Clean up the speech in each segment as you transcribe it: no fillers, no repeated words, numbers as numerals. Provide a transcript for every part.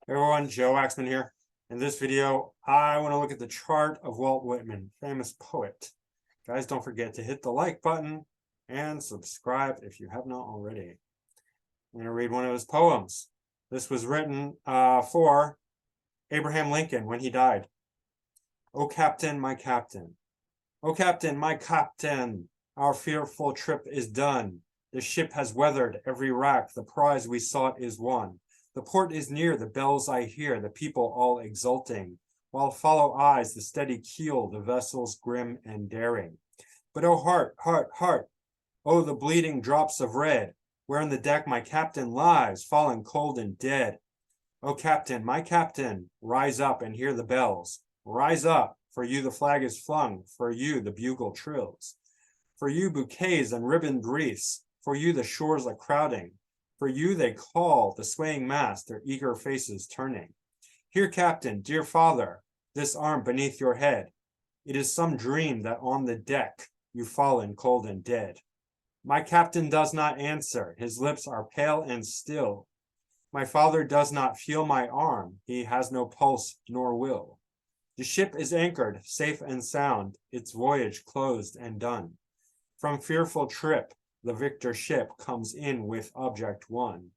Everyone, Joe Waxman here. In this video, I want to look at the chart of Walt Whitman, famous poet. Guys, don't forget to hit the like button and subscribe if you have not already. I'm going to read one of his poems. This was written for Abraham Lincoln when he died. O Captain, my Captain. O Captain, my Captain, our fearful trip is done. The ship has weathered every rack. The prize we sought is won. The port is near, the bells I hear, the people all exulting, while follow eyes the steady keel, the vessels grim and daring. But oh heart, heart, heart, oh the bleeding drops of red, where on the deck my captain lies, fallen cold and dead. O Captain, my Captain, rise up and hear the bells. Rise up, for you the flag is flung, for you the bugle trills. For you bouquets and ribboned wreaths, for you the shores are crowding. For you they call, the swaying mast, their eager faces turning. Here, Captain, dear father, this arm beneath your head. It is some dream that on the deck you've fallen cold and dead. My captain does not answer, his lips are pale and still. My father does not feel my arm, he has no pulse nor will. The ship is anchored, safe and sound, its voyage closed and done. From fearful trip, the victor ship comes in with object won.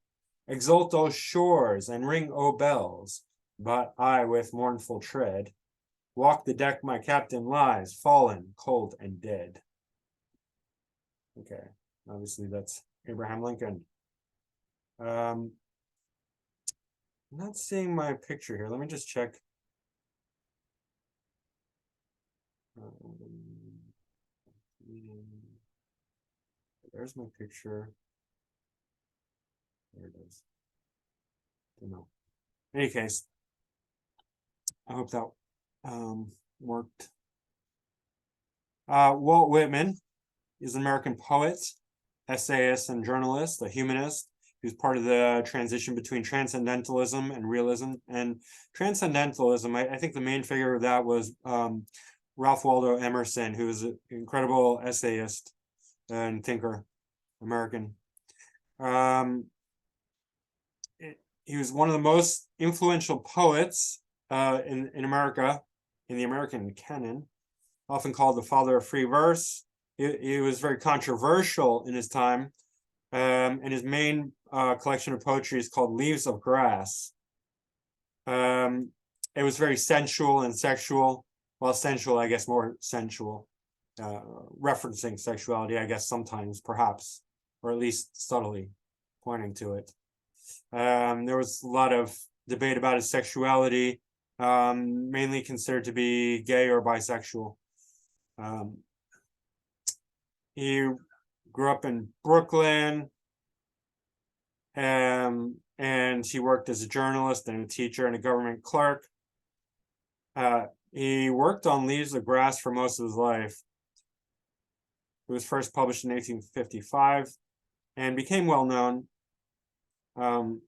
Exult, O shores, and ring, O bells, but I with mournful tread walk the deck my captain lies, fallen, cold, and dead. Okay, obviously that's Abraham Lincoln. I'm not seeing my picture here. Let me just check. There's my picture. There it is. Don't know. In any case, I hope that worked. Walt Whitman is an American poet, essayist, and journalist, a humanist. He was part of the transition between transcendentalism and realism. And transcendentalism, I think the main figure of that was Ralph Waldo Emerson, who was an incredible essayist and thinker, American. He was one of the most influential poets in America, in the American canon, often called the father of free verse. He was very controversial in his time, and his main collection of poetry is called Leaves of Grass. It was very sensual and sexual. Well, sensual, I guess, more sensual, referencing sexuality, I guess, sometimes, perhaps, or at least subtly pointing to it. There was a lot of debate about his sexuality, mainly considered to be gay or bisexual. He grew up in Brooklyn, and he worked as a journalist and a teacher and a government clerk. He worked on Leaves of Grass for most of his life. It was first published in 1855 and became well known. The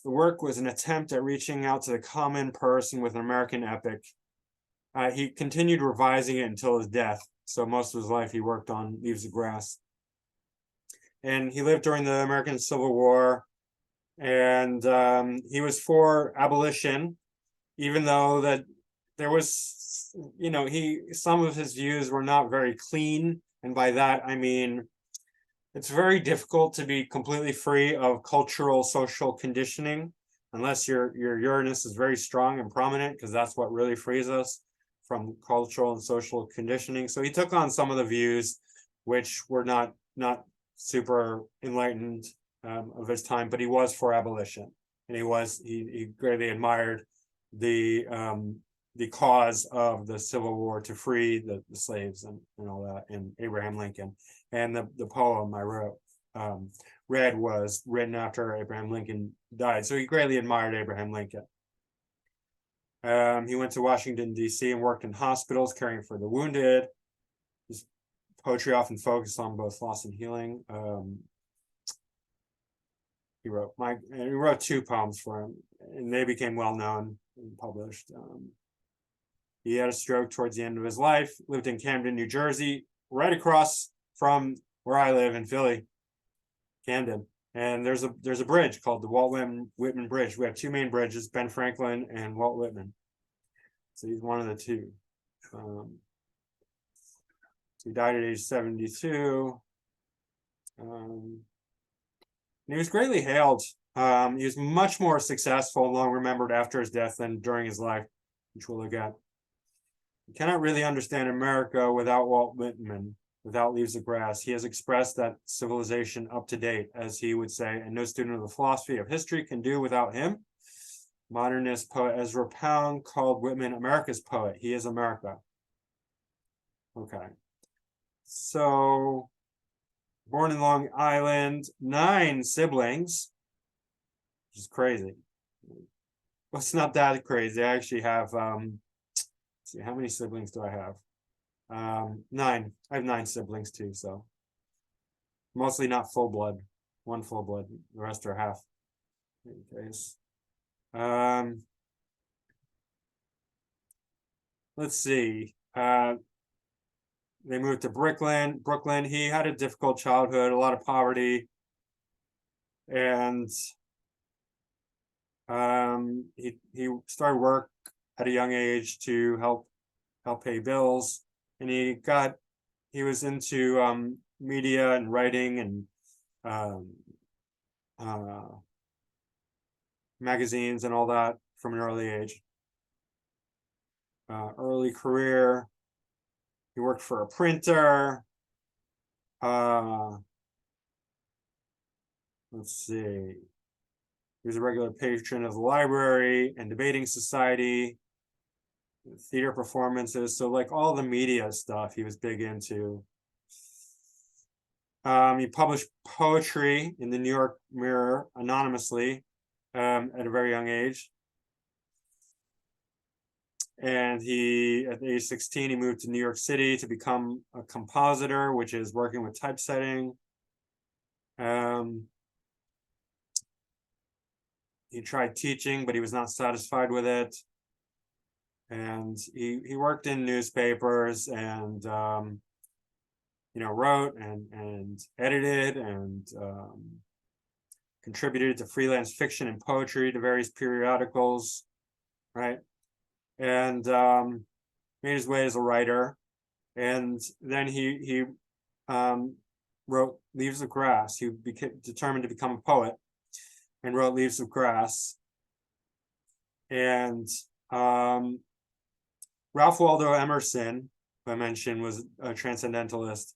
work was an attempt at reaching out to the common person with an American epic. He continued revising it until his death. So most of his life he worked on Leaves of Grass. And he lived during the American Civil War. And he was for abolition, even though that there was, some of his views were not very clean. And by that, I mean, it's very difficult to be completely free of cultural, social conditioning, unless your Uranus is very strong and prominent, because that's what really frees us from cultural and social conditioning. So he took on some of the views which were not super enlightened of his time, but he was for abolition, and he greatly admired the cause of the Civil War to free the slaves and all that, and Abraham Lincoln. And the poem I read was written after Abraham Lincoln died, so he greatly admired Abraham Lincoln. He went to Washington, D.C. and worked in hospitals caring for the wounded. His poetry often focused on both loss and healing. He wrote two poems for him, and they became well known and published. He had a stroke towards the end of his life, lived in Camden, New Jersey, right across from where I live in Philly, Camden. And there's a bridge called the Walt Whitman Bridge. We have two main bridges, Ben Franklin and Walt Whitman. So he's one of the two. He died at age 72. He was greatly hailed. He was much more successful and long remembered after his death than during his life, which we'll look at. You cannot really understand America without Walt Whitman, without Leaves of Grass. He has expressed that civilization up to date, as he would say, and no student of the philosophy of history can do without him. Modernist poet Ezra Pound called Whitman America's poet. He is America. Okay. So, born in Long Island, 9 siblings, which is crazy. Well, it's not that crazy. I actually have, see, how many siblings do I have? 9. I have 9 siblings too, so mostly not full blood. 1 full blood. The rest are half. Case. Let's see. They moved to Brooklyn. He had a difficult childhood, a lot of poverty, and he started work at a young age to help pay bills, and he was into media and writing and magazines and all that from an early age. Early career, he worked for a printer. Let's see. He was a regular patron of the library and debating society, theater performances. So like all the media stuff he was big into. He published poetry in the New York Mirror anonymously at a very young age. And at age 16, he moved to New York City to become a compositor, which is working with typesetting. He tried teaching, but he was not satisfied with it. And he worked in newspapers and wrote and edited and contributed to freelance fiction and poetry to various periodicals, right? And made his way as a writer. And then he wrote Leaves of Grass. He became determined to become a poet and wrote Leaves of Grass. And Ralph Waldo Emerson, who I mentioned, was a transcendentalist.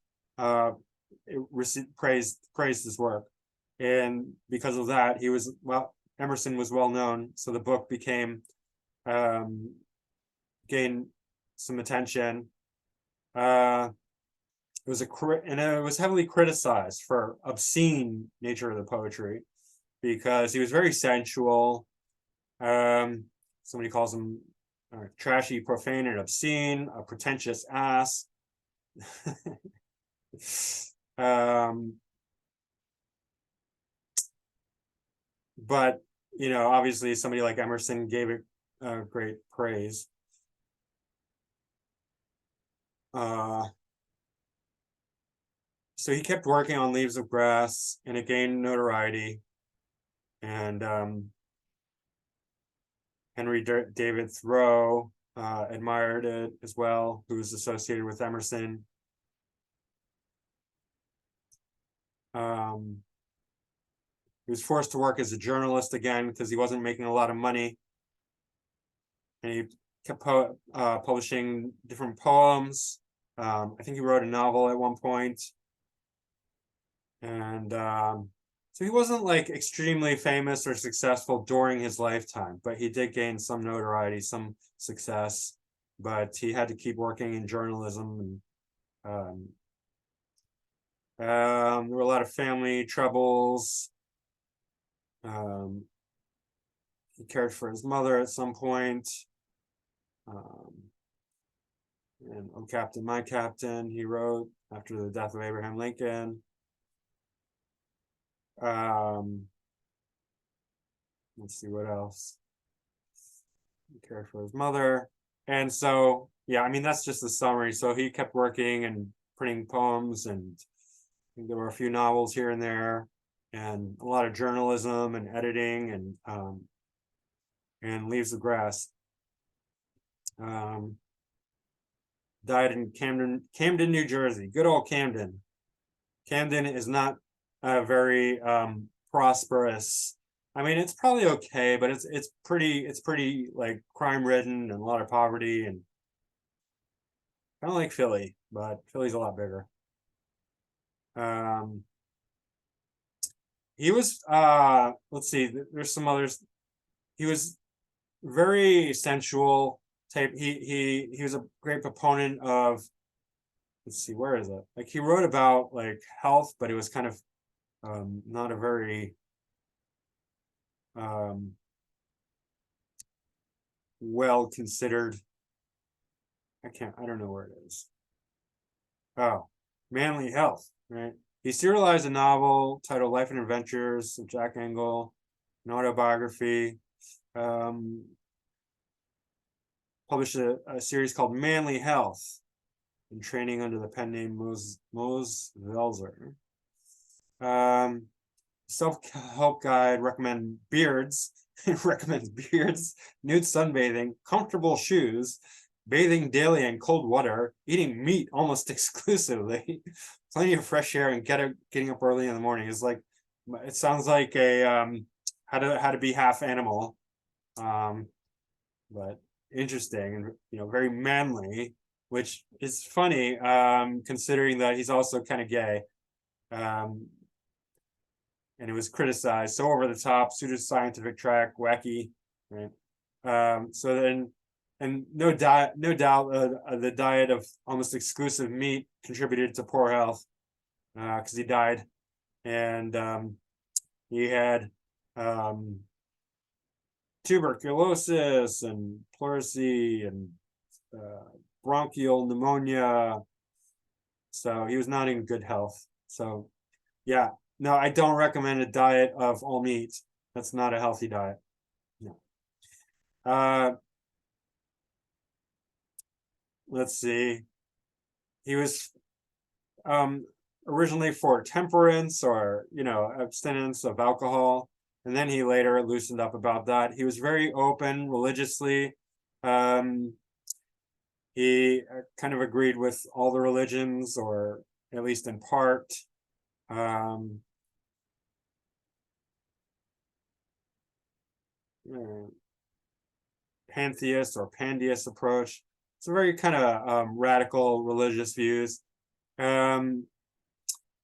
Praised his work, and because of that, Emerson was well known. So the book gained some attention. It was heavily criticized for obscene nature of the poetry, because he was very sensual. Somebody calls him trashy, profane, and obscene, a pretentious ass. But obviously somebody like Emerson gave it great praise. So he kept working on Leaves of Grass, and it gained notoriety. And Henry David Thoreau admired it as well, who was associated with Emerson. He was forced to work as a journalist again because he wasn't making a lot of money. And he kept publishing different poems. I think he wrote a novel at one point. And so he wasn't like extremely famous or successful during his lifetime, but he did gain some notoriety, some success. But he had to keep working in journalism. And there were a lot of family troubles. He cared for his mother at some point. And "Oh Captain, My Captain," he wrote after the death of Abraham Lincoln. Let's see what else. He cared for his mother. And so, yeah, I mean, that's just the summary. So he kept working and printing poems, and I think there were a few novels here and there. and a lot of journalism and editing and Leaves the Grass. Died in Camden, New Jersey. Good old Camden. Camden is not a very prosperous. I mean, it's probably okay, but it's pretty like crime ridden and a lot of poverty, and kind of like Philly, but Philly's a lot bigger. He was let's see, there's some others. He was very sensual type. He was a great proponent of, let's see, where is it? Like he wrote about like health, but it was kind of not a very well considered. I don't know where it is. Oh, Manly Health, right? He serialized a novel titled Life and Adventures of Jack Engel, an autobiography. Published a series called Manly Health, in training under the pen name Mose Velzer. Self-help guide recommends beards, nude sunbathing, comfortable shoes, bathing daily in cold water, eating meat almost exclusively, plenty of fresh air, and getting up early in the morning. Is like, it sounds like a how to be half animal, but interesting and very manly, which is funny considering that he's also kind of gay. And it was criticized, so over the top, pseudoscientific track, wacky, right? So then, and no doubt, the diet of almost exclusive meat contributed to poor health, because he died, and he had tuberculosis and pleurisy and bronchial pneumonia. So he was not in good health. So yeah, no, I don't recommend a diet of all meat. That's not a healthy diet. No. Let's see. He was originally for temperance, or abstinence of alcohol, and then he later loosened up about that. He was very open religiously. He kind of agreed with all the religions, or at least in part. Pantheist or pandeist approach. It's a very kind of radical religious views. Very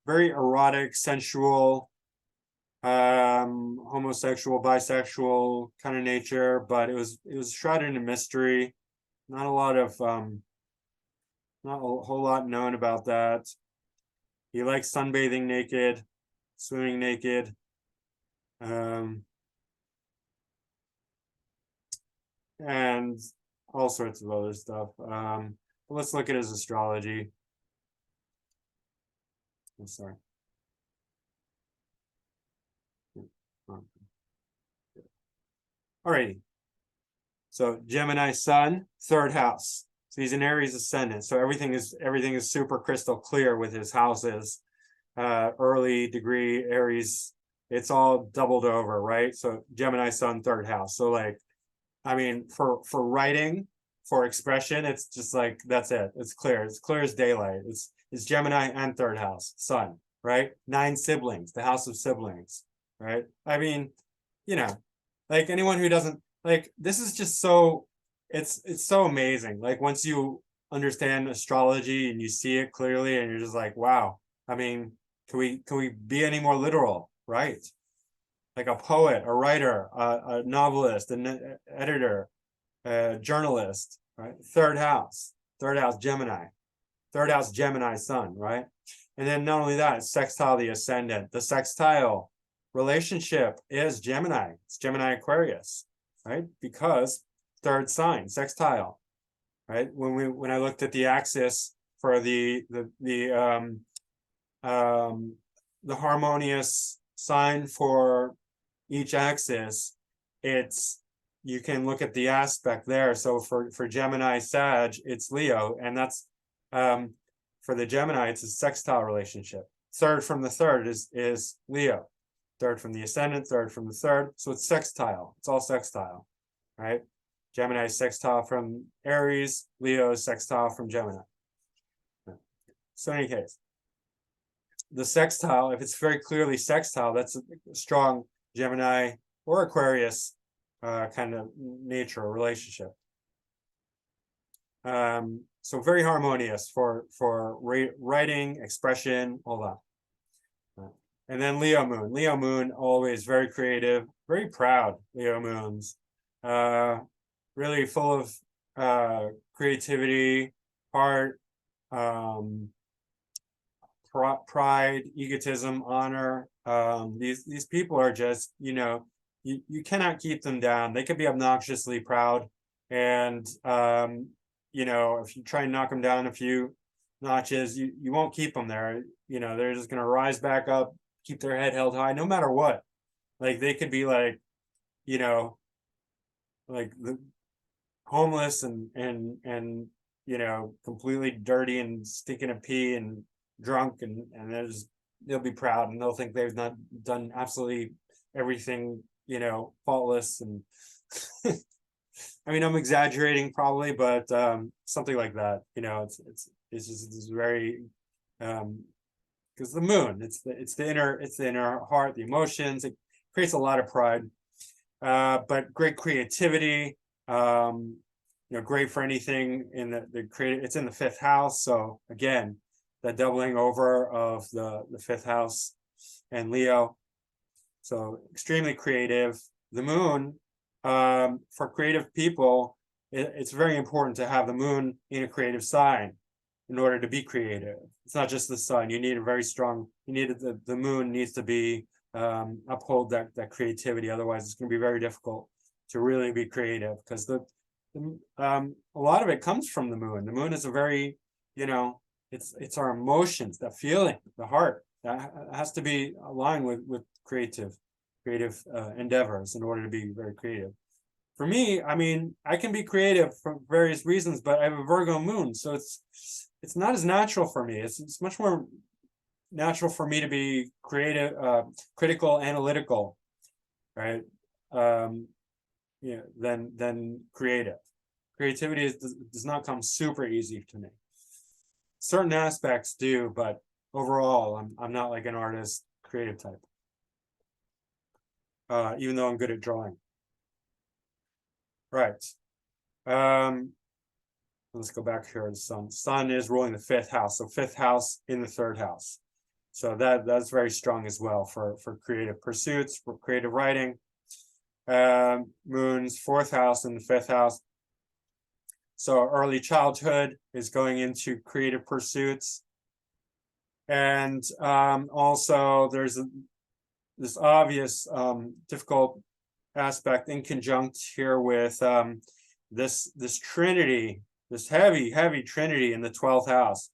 erotic, sensual, homosexual, bisexual kind of nature, but it was shrouded in mystery. Not a lot of not a whole lot known about that. He likes sunbathing naked, swimming naked. And all sorts of other stuff. But let's look at his astrology. I'm sorry. Alrighty. So Gemini Sun, third house. So he's an Aries ascendant. So everything is super crystal clear with his houses. Early degree Aries, it's all doubled over, right? So Gemini Sun, third house. So like, I mean, for writing, for expression, it's just like, that's it. It's clear as daylight. It's Gemini and third house, Sun, right? 9 siblings, the house of siblings, right? I mean, like anyone who doesn't, like, this is just so, it's so amazing. Like once you understand astrology and you see it clearly, and you're just like, wow. I mean, can we be any more literal, right? Like a poet, a writer, a novelist, an editor, a journalist, right? Third house, Gemini, third house, Gemini Sun, right? And then not only that, it's sextile the ascendant. The sextile relationship is Gemini. It's Gemini Aquarius, right? Because third sign, sextile, right? When I looked at the axis for the harmonious sign for each axis, you can look at the aspect there. So for Gemini Sag, it's Leo, and that's for the Gemini, it's a sextile relationship. Third from the third is Leo. third from the ascendant, third from the third. So it's sextile. It's all sextile, right? Gemini is sextile from Aries. Leo is sextile from Gemini. So in any case, the sextile, if it's very clearly sextile, that's a strong Gemini or Aquarius kind of nature or relationship. So very harmonious for writing, expression, all that. And then Leo moon. Leo moon, always very creative, very proud. Leo moons, really full of creativity, heart, pride, egotism, honor. These people are just, you cannot keep them down. They could be obnoxiously proud, and if you try and knock them down a few notches, you won't keep them there. They're just gonna rise back up, keep their head held high, no matter what. Like they could be like, like the homeless and completely dirty and stinking of pee and drunk, and they'll be proud and they'll think they've not done absolutely everything, faultless. And I mean, I'm exaggerating probably, but something like that. It's very because the moon, it's the inner heart, the emotions. It creates a lot of pride, but great creativity. Great for anything in the creative. It's in the fifth house, so again, the doubling over of the fifth house and Leo. So extremely creative. The moon, for creative people, it's very important to have the moon in a creative sign in order to be creative. It's not just the sun. You need a very strong, the moon needs to be uphold that creativity. Otherwise, it's going to be very difficult to really be creative, because a lot of it comes from the moon. The moon is a very, it's our emotions, that feeling, the heart, that has to be aligned with creative endeavors in order to be very creative. For me, I mean, I can be creative for various reasons, but I have a Virgo moon, so it's not as natural for me. It's much more natural for me to be creative, critical, analytical, right? Than creative. Creativity does not come super easy to me. Certain aspects do, but overall, I'm not like an artist, creative type. Even though I'm good at drawing. Right. Let's go back here to the sun. Sun is ruling the fifth house, so fifth house in the third house. So that's very strong as well for creative pursuits, for creative writing. Moon's fourth house and the fifth house. So early childhood is going into creative pursuits. And also there's this obvious difficult aspect in conjunct here with this trinity, this heavy trinity in the 12th house.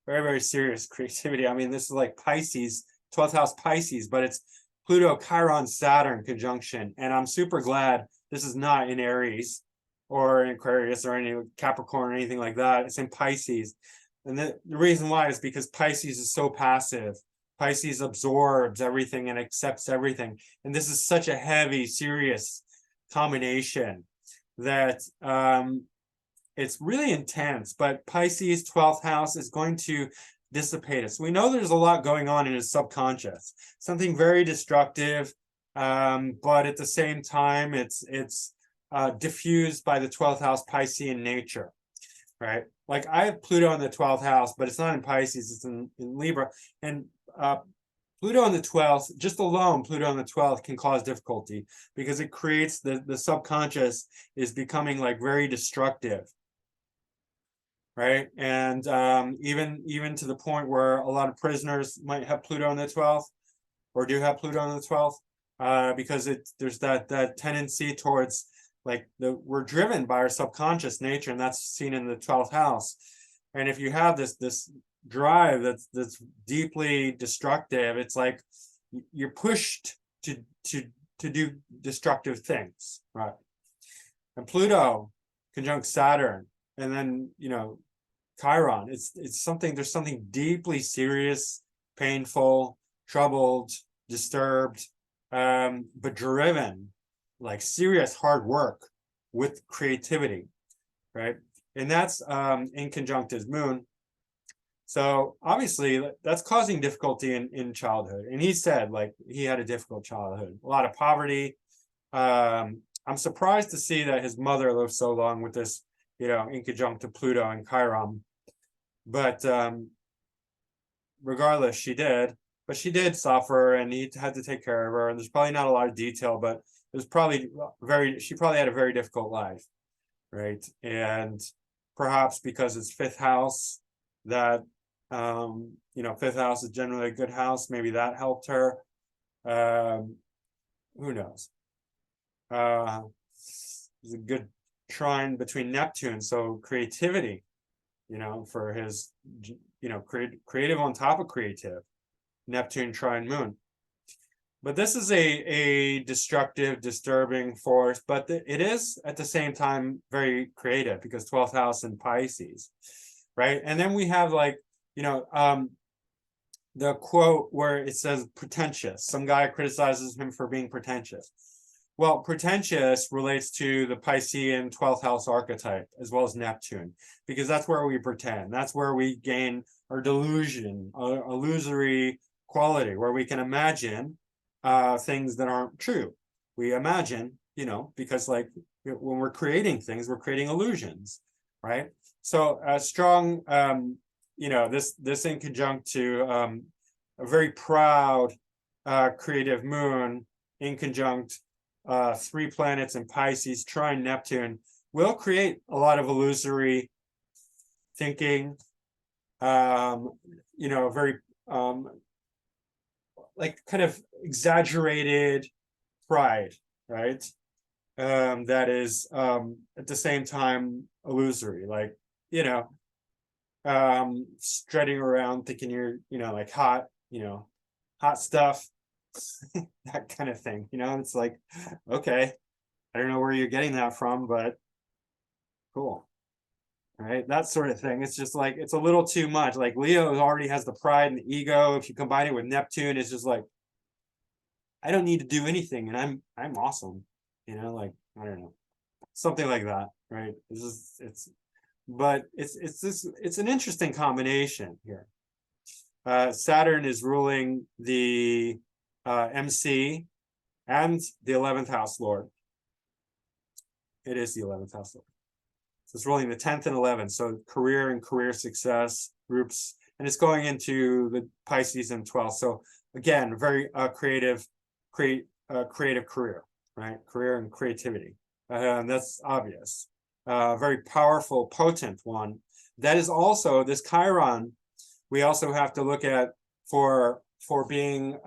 Very, very serious creativity. I mean, this is like Pisces, 12th house Pisces, but it's Pluto, Chiron, Saturn conjunction. And I'm super glad this is not in Aries or in Aquarius or any Capricorn or anything like that. It's in Pisces. And the reason why is because Pisces is so passive. Pisces absorbs everything and accepts everything. And this is such a heavy, serious combination that it's really intense. But Pisces 12th house is going to dissipate us. We know there's a lot going on in his subconscious, something very destructive, but at the same time, it's diffused by the 12th house Piscean nature, right? Like I have Pluto in the 12th house, but it's not in Pisces, it's in Libra. And Pluto in the 12th, just alone, Pluto in the 12th can cause difficulty because it creates the subconscious is becoming like very destructive, right? And even to the point where a lot of prisoners might have Pluto in the 12th or do have Pluto in the 12th, because there's that tendency towards like we're driven by our subconscious nature, and that's seen in the 12th house. And if you have this drive that's deeply destructive, it's like you're pushed to do destructive things, right? And Pluto conjunct Saturn, and then Chiron, it's something, there's something deeply serious, painful, troubled, disturbed, but driven, like serious hard work with creativity, right? And that's in conjunct his moon. So obviously that's causing difficulty in childhood. And he said like he had a difficult childhood, a lot of poverty. I'm surprised to see that his mother lived so long with this, in conjunct to Pluto and Chiron. But regardless, she did. But she did suffer, and he had to take care of her. And there's probably not a lot of detail, but it was probably she probably had a very difficult life, right? And perhaps because it's fifth house, that fifth house is generally a good house. Maybe that helped her. Who knows? There's a good trine between Neptune, so creativity, for his, creative on top of creative, Neptune trine moon. But this is a destructive, disturbing force, but it is at the same time very creative because 12th house in Pisces, right? And then we have like, the quote where it says pretentious. Some guy criticizes him for being pretentious. Well, pretentious relates to the Piscean 12th house archetype as well as Neptune, because that's where we pretend. That's where we gain our delusion, illusory quality, where we can imagine things that aren't true. We imagine, because like when we're creating things, we're creating illusions, right? So a strong, this in conjunct to a very proud creative moon in conjunct 3 planets in Pisces trine Neptune will create a lot of illusory thinking, very like kind of exaggerated pride, right? That is at the same time illusory, like, strutting around thinking you're, like hot, hot stuff, that kind of thing, it's like, okay, I don't know where you're getting that from, but cool. Right, that sort of thing. It's just like it's a little too much. Like Leo already has the pride and the ego. If you combine it with Neptune, it's just like I don't need to do anything, and I'm awesome. Like I don't know, something like that, right? It's an interesting combination here. Saturn is ruling the MC and the 11th house lord. It is the 11th house lord. So it's ruling the 10th and 11th. So career and career success groups, and it's going into the Pisces and 12th. So again, very creative career, right? Career and creativity. That's obvious. Very powerful, potent one. That is also this Chiron. We also have to look at for being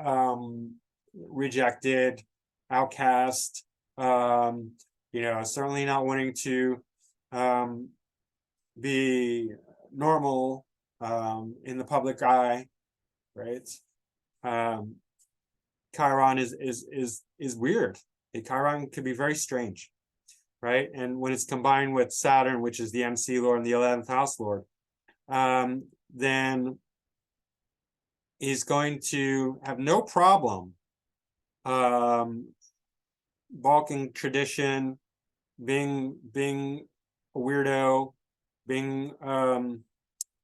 rejected, outcast. Certainly not wanting to be normal in the public eye, right? Chiron is weird. Chiron could be very strange, right? And when it's combined with Saturn, which is the MC Lord and the 11th house Lord, then he's going to have no problem balking tradition, being a weirdo, being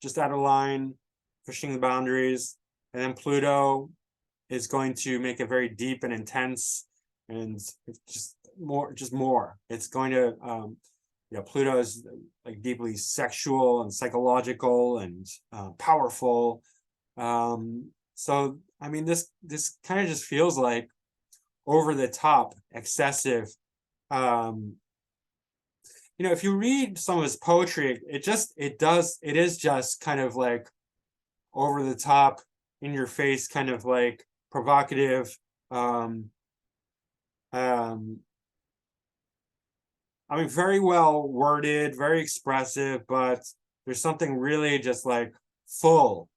just out of line, pushing the boundaries. And then Pluto is going to make it very deep and intense, and just more. It's going to, Pluto is like deeply sexual and psychological and powerful. So I mean, this kind of just feels like over the top, excessive. If you read some of his poetry, it is just kind of like over the top, in your face, kind of like provocative. I mean, very well worded, very expressive, but there's something really just like full,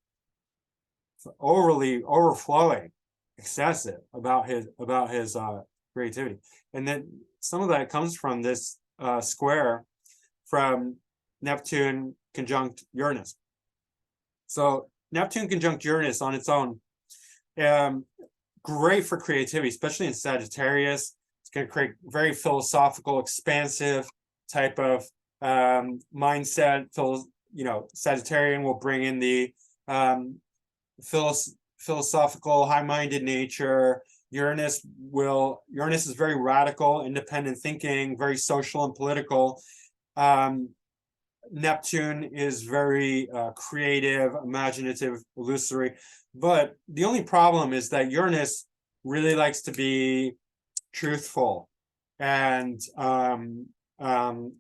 overflowing, excessive about his creativity. And then some of that comes from this square from Neptune conjunct Uranus. So Neptune conjunct Uranus on its own great for creativity, especially in Sagittarius. It's going to create very philosophical, expansive type of mindset. Sagittarian will bring in the philosophical, high-minded nature. Uranus is very radical, independent thinking, very social and political. Neptune is very creative, imaginative, illusory. But the only problem is that Uranus really likes to be truthful and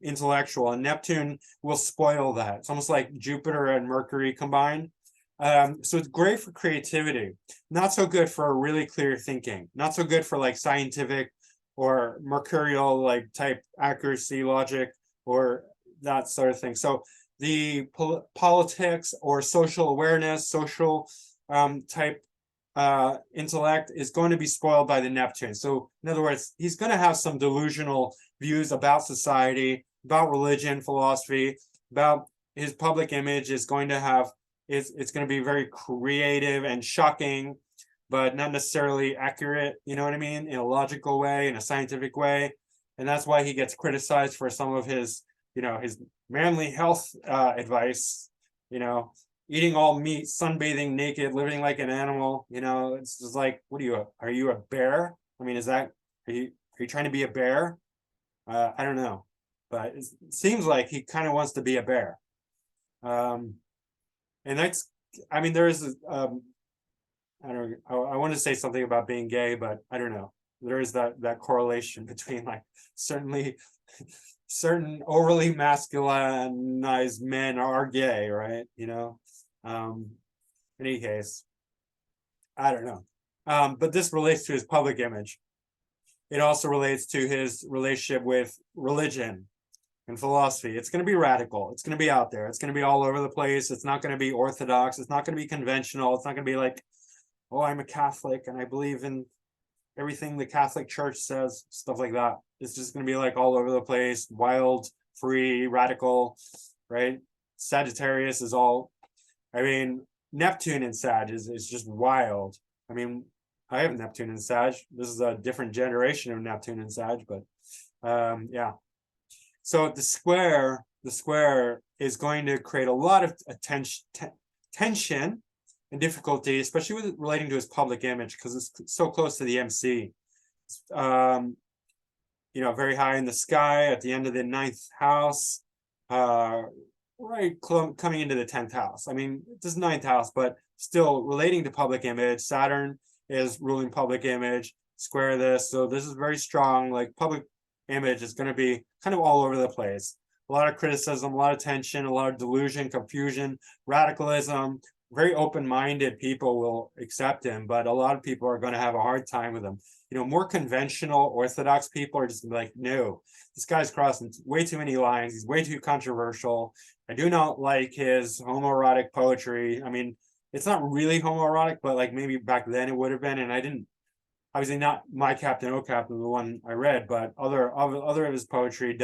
intellectual, and Neptune will spoil that. It's almost like Jupiter and Mercury combined. So it's great for creativity, not so good for really clear thinking, not so good for like scientific or mercurial like type accuracy, logic, or that sort of thing. So the politics or social awareness, social type intellect is going to be spoiled by the Neptune. So in other words, he's going to have some delusional views about society, about religion, philosophy, about his public image is going to have, it's going to be very creative and shocking, but not necessarily accurate, you know what I mean, in a logical way, in a scientific way. And that's why he gets criticized for some of his, his manly health advice, eating all meat, sunbathing naked, living like an animal. It's just like, what are you a bear? I mean, are you trying to be a bear? I don't know, but it seems like he kind of wants to be a bear. And that's, I mean, there is, I want to say something about being gay, but I don't know. There is that correlation between like certain overly masculinized men are gay, right? In any case, I don't know. But this relates to his public image. It also relates to his relationship with religion and philosophy. It's going to be radical. It's going to be out there. It's going to be all over the place. It's not going to be orthodox. It's not going to be conventional. It's not going to be like, oh, I'm a Catholic and I believe in everything the Catholic Church says, stuff like that. It's just going to be like all over the place, wild, free, radical, right? Sagittarius is all, I mean, Neptune in Sag is just wild. I mean, I have Neptune in Sag. This is a different generation of Neptune in Sag, but yeah. So the square is going to create a lot of tension and difficulty, especially with relating to his public image, because it's so close to the MC. Very high in the sky at the end of the 9th house, right coming into the 10th house. I mean, this is 9th house, but still relating to public image. Saturn is ruling public image, square this. So this is very strong, like public image is going to be kind of all over the place. A lot of criticism, a lot of tension, a lot of delusion, confusion, radicalism. Very open-minded people will accept him, but a lot of people are going to have a hard time with him. More conventional orthodox people are just like, no, this guy's crossing way too many lines. He's way too controversial. I do not like his homoerotic poetry. I mean, it's not really homoerotic, but like maybe back then it would have been. And I didn't, obviously not My Captain, Oh Captain, the one I read, but other of his poetry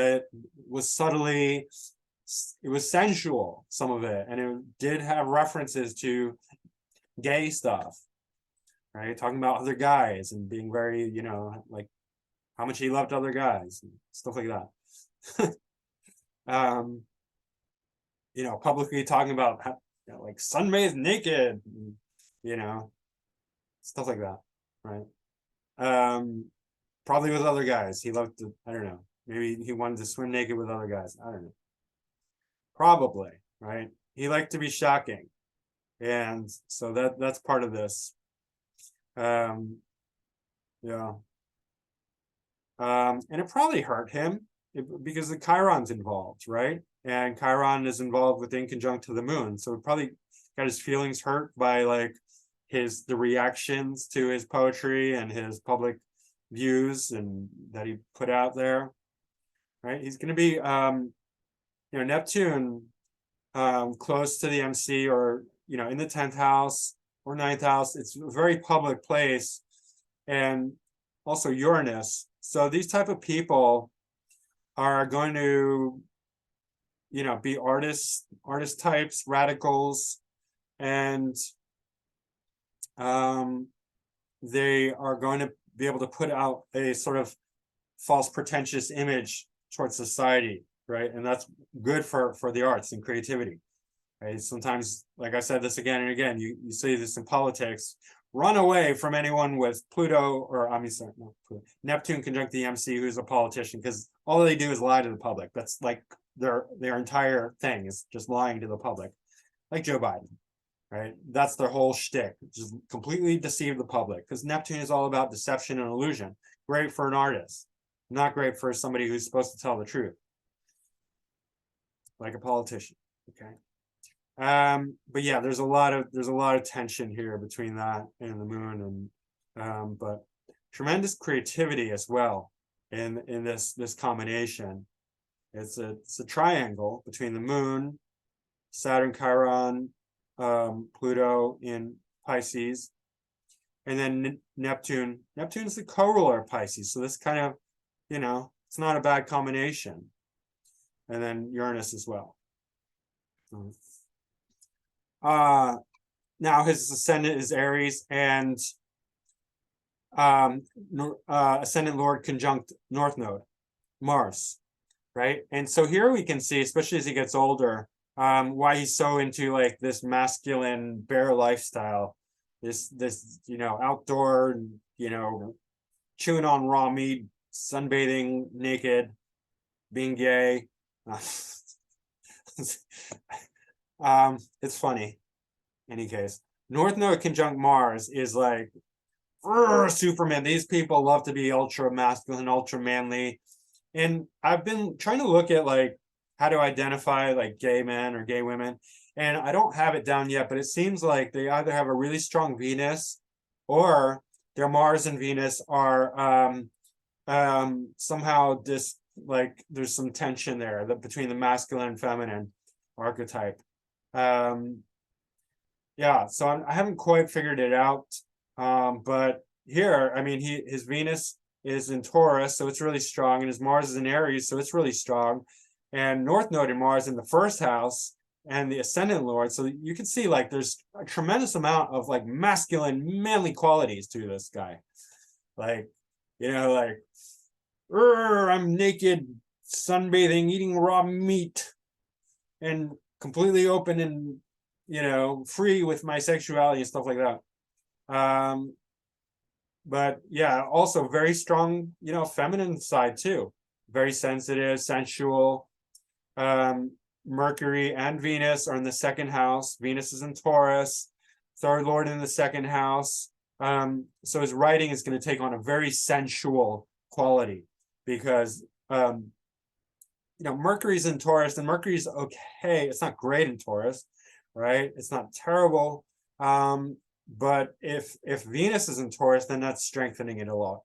was subtly, it was sensual, some of it, and it did have references to gay stuff, right? Talking about other guys and being very, like how much he loved other guys and stuff like that. Publicly talking about like sunbathed naked, stuff like that, right? Probably with other guys. He loved to, I don't know, maybe he wanted to swim naked with other guys. I don't know. Probably, right? He liked to be shocking. And so that's part of this. Yeah. And it probably hurt him because the Chiron's involved, right? And Chiron is involved with in conjunct to the moon. So it probably got his feelings hurt by like the reactions to his poetry and his public views and that he put out there, right? He's going to be, Neptune close to the MC or, in the 10th house or 9th house. It's a very public place, and also Uranus. So these type of people are going to, be artist types, radicals, and they are going to be able to put out a sort of false pretentious image towards society, right? And that's good for the arts and creativity, right? Sometimes, like I said this again and again, you see this in politics. Run away from anyone with Pluto, or I mean, sorry, not Pluto, Neptune conjunct the MC who's a politician, because all they do is lie to the public. That's like their entire thing is just lying to the public, like Joe Biden, right? That's their whole shtick, just completely deceive the public, because Neptune is all about deception and illusion. Great for an artist, not great for somebody who's supposed to tell the truth, like a politician. Okay. But yeah, there's a lot of tension here between that and the moon, and but tremendous creativity as well in this combination. It's a triangle between the moon, Saturn, Chiron, Pluto in Pisces, and then Neptune. Neptune is the co-ruler of Pisces, so this kind of, it's not a bad combination. And then Uranus as well. Now his ascendant is Aries, and ascendant Lord conjunct North Node, Mars, right? And so here we can see, especially as he gets older, why he's so into like this masculine bear lifestyle, this outdoor, chewing on raw meat, sunbathing naked, being gay. It's funny. Any case, North Node conjunct Mars is like Superman. These people love to be ultra masculine, ultra manly. And I've been trying to look at like how to identify like gay men or gay women, and I don't have it down yet, but it seems like they either have a really strong Venus, or their Mars and Venus are somehow like there's some tension there between the masculine and feminine archetype. Yeah, so I haven't quite figured it out, but here, I mean, his Venus is in Taurus, so it's really strong, and his Mars is in Aries, so it's really strong, and North Node and Mars in the first house, and the ascendant Lord, so you can see like there's a tremendous amount of like masculine, manly qualities to this guy, like, like, I'm naked, sunbathing, eating raw meat, and completely open and free with my sexuality and stuff like that. But yeah, also very strong, feminine side too. Very sensitive, sensual. Mercury and Venus are in the second house. Venus is in Taurus, third lord in the second house. So his writing is going to take on a very sensual quality, because Mercury's in Taurus, and Mercury's okay. It's not great in Taurus, right? It's not terrible. But if Venus is in Taurus, then that's strengthening it a lot,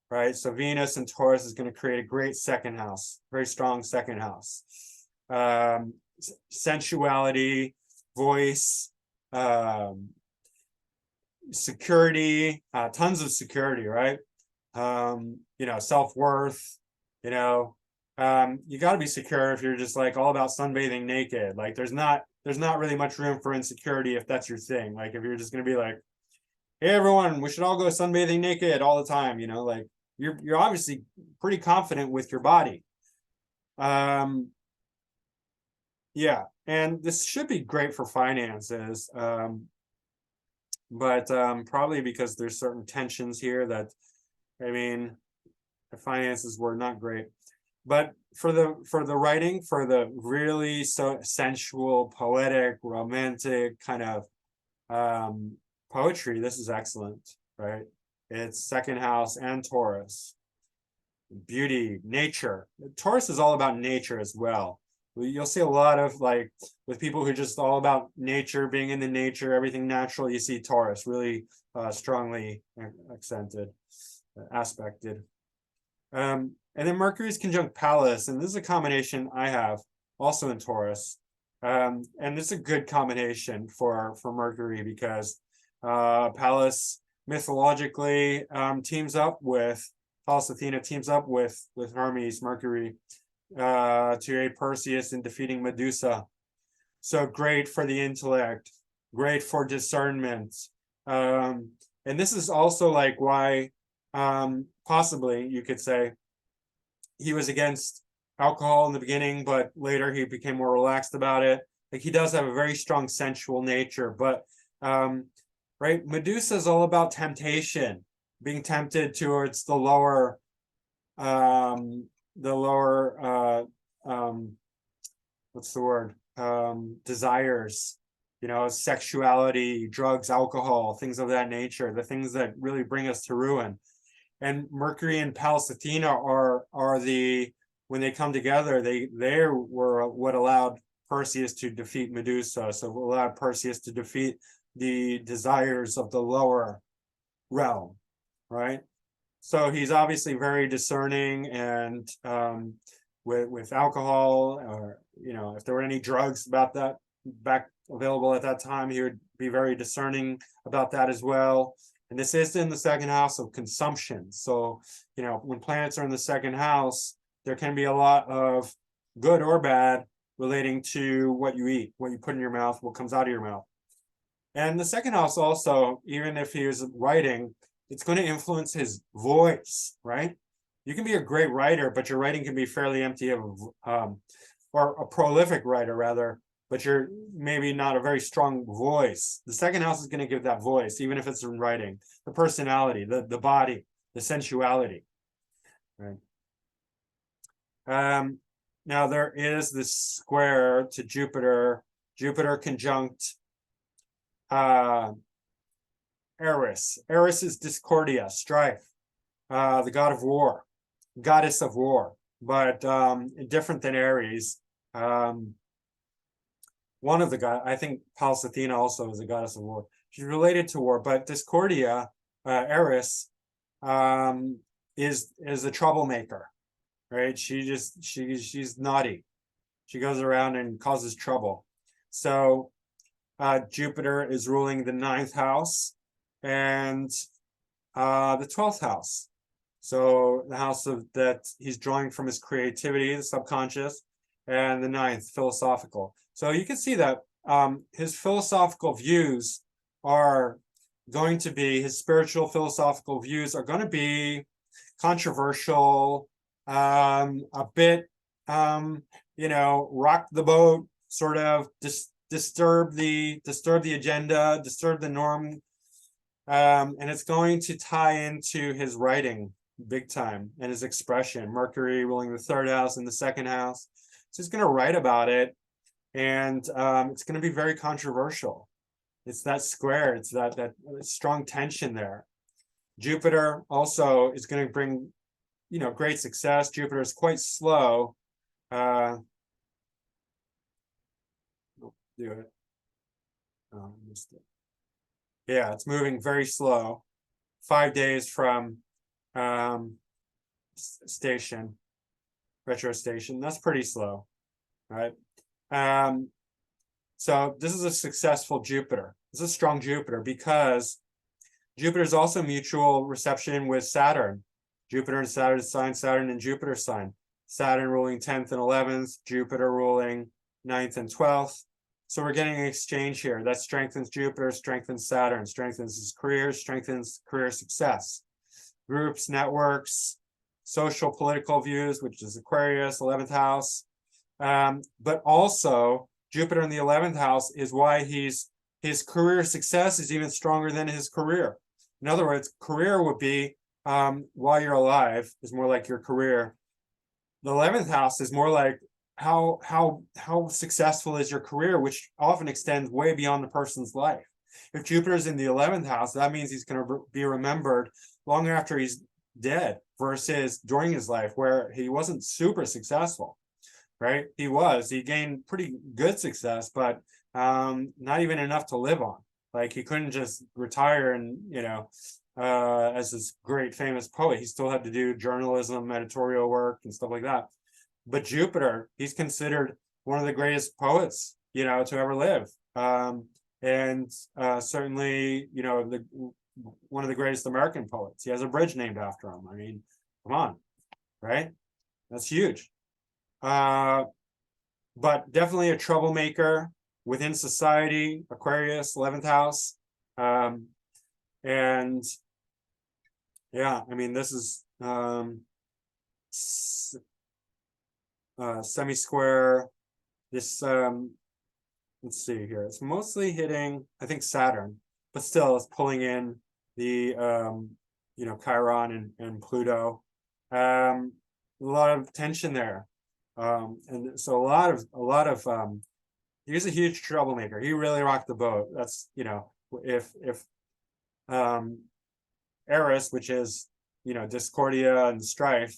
right? So Venus in Taurus is going to create a great second house, very strong second house. Sensuality, voice, security, tons of security, right? Self-worth, you got to be secure if you're just like all about sunbathing naked. Like there's not really much room for insecurity if that's your thing. Like if you're just going to be like, hey everyone, we should all go sunbathing naked all the time, like you're obviously pretty confident with your body. Yeah, and this should be great for finances, but probably because there's certain tensions here that, I mean, the finances were not great. But for the writing, for the really so sensual, poetic, romantic kind of poetry, this is excellent, right? It's second house and Taurus. Beauty, nature. Taurus is all about nature as well. You'll see a lot of like with people who are just all about nature, being in the nature, everything natural. You see Taurus really strongly accented, aspected. And then Mercury's conjunct Pallas, and this is a combination I have also in Taurus. And this is a good combination for Mercury, because Pallas mythologically teams up with Pallas Athena, teams up with Hermes, Mercury, to aid Perseus in defeating Medusa. So great for the intellect, great for discernment, And this is also like why, possibly you could say, he was against alcohol in the beginning, but later he became more relaxed about it. Like, he does have a very strong sensual nature, but right, Medusa is all about temptation, being tempted towards the lower what's the word, desires, sexuality, drugs, alcohol, things of that nature, the things that really bring us to ruin. And Mercury and Pallas Athena are the, when they come together, they were what allowed Perseus to defeat Medusa. So allowed Perseus to defeat the desires of the lower realm, right? So he's obviously very discerning, and with alcohol, or if there were any drugs about that back available at that time, he would be very discerning about that as well. And this is in the second house of consumption. So, when planets are in the second house, there can be a lot of good or bad relating to what you eat, what you put in your mouth, what comes out of your mouth. And the second house also, even if he was writing, it's going to influence his voice, right? You can be a great writer, but your writing can be fairly empty of, or a prolific writer rather, but you're maybe not a very strong voice. The second house is going to give that voice, even if it's in writing, the personality, the body, the sensuality, right? Now there is this square to Jupiter, Jupiter conjunct Eris. Eris is discordia, strife, the god of war, goddess of war, but different than Aries. One of the god, I think Pallas Athena also is a goddess of war. She's related to war, but discordia, Eris, is a troublemaker, right? She's naughty. She goes around and causes trouble. So Jupiter is ruling the 9th house and the 12th house. So the house of that he's drawing from his creativity, the subconscious, and the 9th, philosophical. So you can see that his philosophical views are going to be, his spiritual philosophical views are going to be controversial, a bit, rock the boat, sort of disturb the agenda, disturb the norm, and it's going to tie into his writing big time and his expression. Mercury ruling the 3rd house and the 2nd house, so he's going to write about it, and it's going to be very controversial. It's that square, it's that strong tension there. Jupiter also is going to bring great success. Jupiter is quite slow. Do it. Missed it. Yeah, it's moving very slow. 5 days from station, retro station. That's pretty slow, right? So this is a successful Jupiter. This is a strong Jupiter because Jupiter is also mutual reception with Saturn. Jupiter and Saturn sign, Saturn and Jupiter sign. Saturn ruling 10th and 11th, Jupiter ruling 9th and 12th. So we're getting an exchange here. That strengthens Jupiter, strengthens Saturn, strengthens his career, strengthens career success. Groups, networks, social, political views, which is Aquarius, 11th house. But also Jupiter in the 11th house is why his career success is even stronger than his career. In other words, career would be while you're alive is more like your career. The 11th house is more like how successful is your career, which often extends way beyond the person's life. If Jupiter's in the 11th house, that means he's going to be remembered long after he's dead versus during his life where he wasn't super successful, right? He gained pretty good success, but not even enough to live on. Like, he couldn't just retire and, as this great famous poet, he still had to do journalism, editorial work and stuff like that. But Jupiter, he's considered one of the greatest poets, to ever live. And certainly, one of the greatest American poets. He has a bridge named after him. I mean, come on, right? That's huge. But definitely a troublemaker within society. Aquarius, 11th house. And yeah, I mean, this is semi-square. This let's see here. It's mostly hitting, I think, Saturn, but still it's pulling in the Chiron and Pluto. A lot of tension there. And so a lot of he's a huge troublemaker. He really rocked the boat. That's, if Eris, which is, discordia and strife,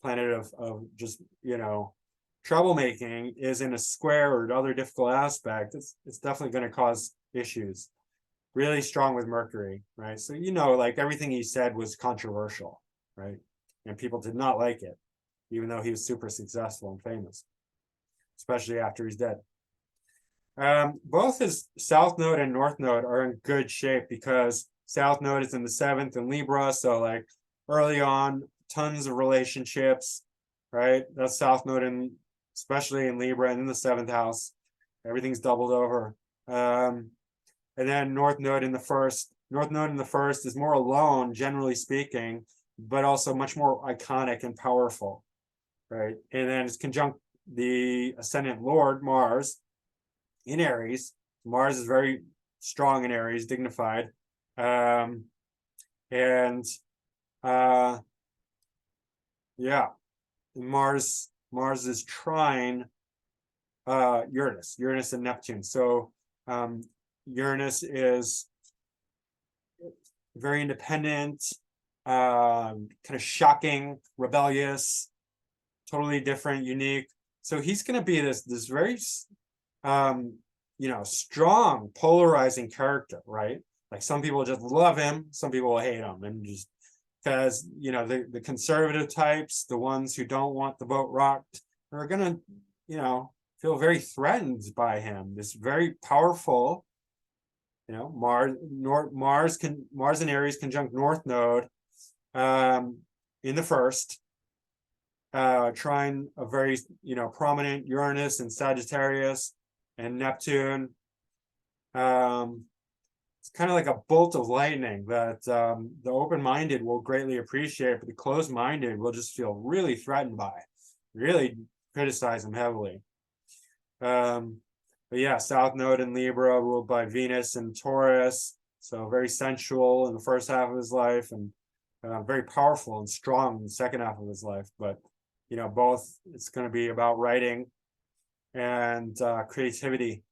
planet of just, troublemaking, is in a square or other difficult aspect, it's definitely going to cause issues. Really strong with Mercury, right? So, like everything he said was controversial, right? And people did not like it, even though he was super successful and famous, especially after he's dead. Both his South Node and North Node are in good shape because South Node is in the 7th in Libra, so like early on, tons of relationships, right? That's South Node, in especially in Libra and in the 7th house. Everything's doubled over. And then North Node in the first. North Node in the first is more alone, generally speaking, but also much more iconic and powerful, right? And then it's conjunct the ascendant Lord, Mars, in Aries. Mars is very strong in Aries, dignified. And yeah, Mars is trine Uranus and Neptune. So Uranus is very independent, kind of shocking, rebellious, totally different, unique. So he's going to be this very strong, polarizing character, right? Like some people just love him, some people hate him, and just because the conservative types, the ones who don't want the boat rocked, are gonna feel very threatened by him. This very powerful, Mars and Aries conjunct North Node in the first, trine a very prominent Uranus and Sagittarius and Neptune. It's kind of like a bolt of lightning that the open-minded will greatly appreciate, but the closed-minded will just feel really threatened by, really criticize him heavily. But yeah, South Node in Libra, ruled by Venus and Taurus, so very sensual in the first half of his life, and very powerful and strong in the second half of his life. But both, it's going to be about writing and creativity,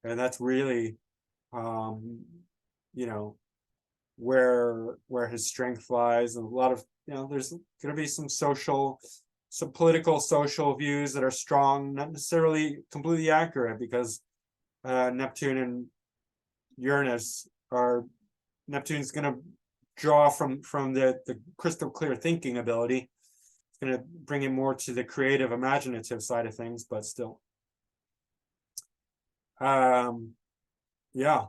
and that's really where his strength lies. And a lot of there's going to be some political social views that are strong, not necessarily completely accurate, because Neptune and Uranus Neptune's going to draw from the crystal clear thinking ability. It's going to bring him more to the creative, imaginative side of things, but still. Yeah.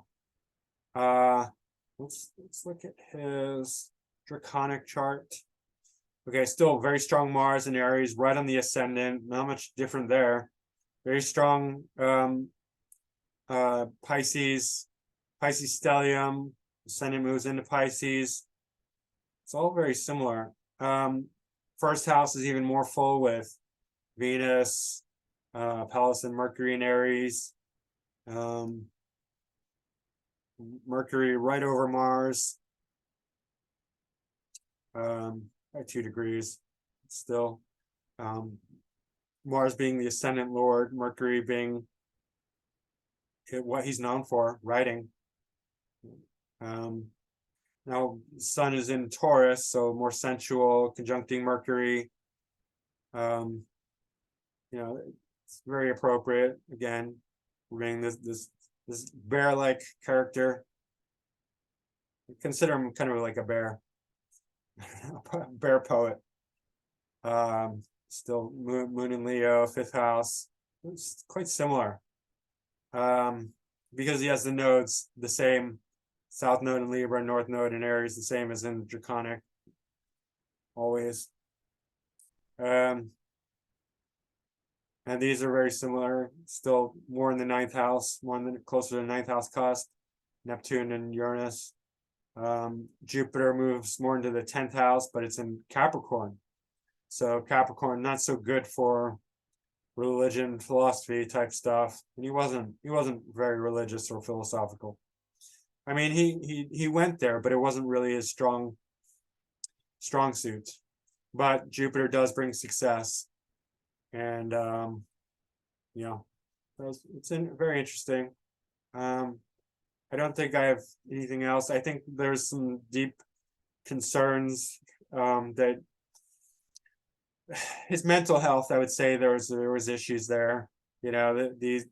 Let's look at his draconic chart. Okay, still very strong Mars in Aries, right on the ascendant. Not much different there. Very strong Pisces stellium. Ascendant moves into Pisces. It's all very similar. First house is even more full with Venus, Pallas and Mercury in Aries. Mercury right over Mars, by 2 degrees still. Mars being the ascendant Lord, Mercury being what he's known for, writing. Now Sun is in Taurus, so more sensual, conjuncting Mercury. It's very appropriate, again, bringing this bear-like character. Consider him kind of like a bear. Bear poet. Still moon in Leo, 5th house. It's quite similar. Because he has the nodes the same, South Node in Libra, North Node in Aries, the same as in Draconic, always. And these are very similar, still more in the 9th house, closer to the 9th house cusp, Neptune and Uranus. Jupiter moves more into the 10th house, but it's in Capricorn. So Capricorn, not so good for religion, philosophy type stuff. And he wasn't very religious or philosophical. I mean, he went there, but it wasn't really his strong suit. But Jupiter does bring success, and it's very interesting. I don't think I have anything else. I think there's some deep concerns that his mental health, I would say there was issues there. You know, this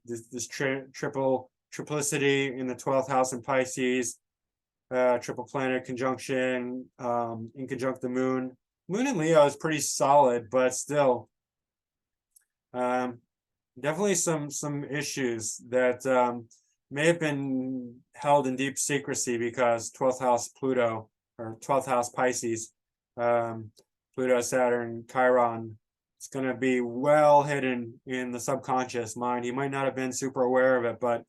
triplicity in the 12th house in Pisces, triple planet conjunction, in conjunct the moon. Moon in Leo is pretty solid, but still, definitely some issues that may have been held in deep secrecy because 12th house Pluto, or 12th house Pisces, Pluto, Saturn, Chiron, it's going to be well hidden in the subconscious mind. He might not have been super aware of it, but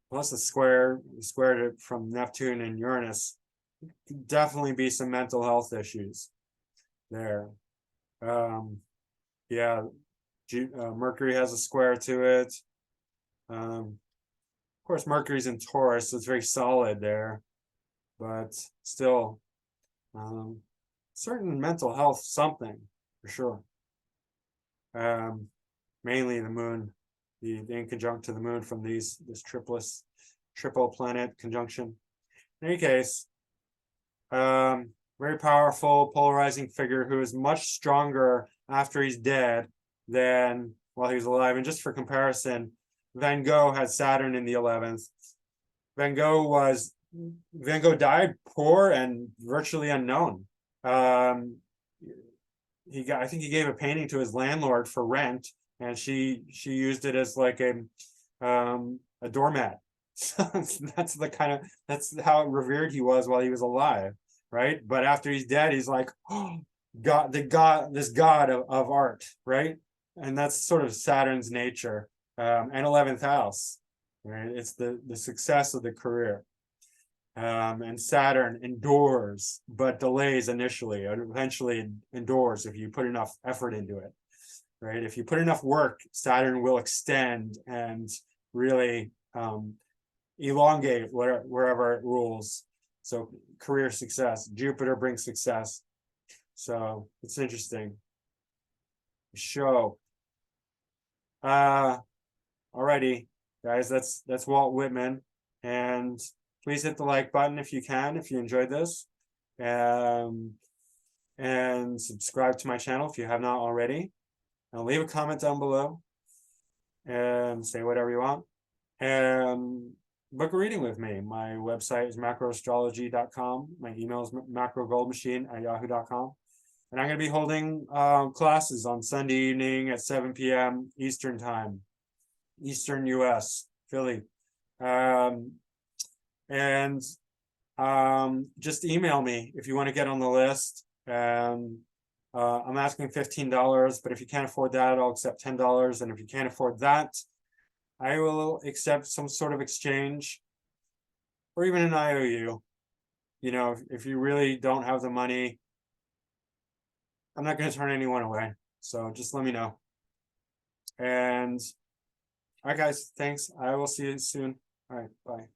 plus the squared it from Neptune and Uranus, could definitely be some mental health issues there. Yeah, Mercury has a square to it. Of course, Mercury's in Taurus, so it's very solid there, but still, certain mental health something for sure. Mainly the moon, the in conjunct to the moon from this triple planet conjunction. In any case, very powerful, polarizing figure who is much stronger after he's dead than while he was alive. And just for comparison, Van Gogh had Saturn in the 11th. Van Gogh died poor and virtually unknown. I think he gave a painting to his landlord for rent, and she used it as like a doormat. That's how revered he was while he was alive, right? But after he's dead, he's like, oh, this god of art, right? And that's sort of Saturn's nature, and 11th house, right? It's the success of the career. And Saturn endures, but delays initially, and eventually endures if you put enough effort into it, right? If you put enough work, Saturn will extend and really elongate wherever it rules. So career success. Jupiter brings success. So it's interesting. Show. Alrighty, guys, that's Walt Whitman, and please hit the like button if you can, if you enjoyed this, and subscribe to my channel if you have not already, and leave a comment down below and say whatever you want, and book a reading with me. My website is macroastrology.com. My email is macrogoldmachine@yahoo.com. And I'm going to be holding classes on Sunday evening at 7 p.m. Eastern time, Eastern US, Philly. Just email me if you want to get on the list. I'm asking $15, but if you can't afford that, I'll accept $10. And if you can't afford that, I will accept some sort of exchange or even an IOU. You know, if you really don't have the money, I'm not going to turn anyone away. So just let me know. And all right, guys, thanks. I will see you soon. All right, bye.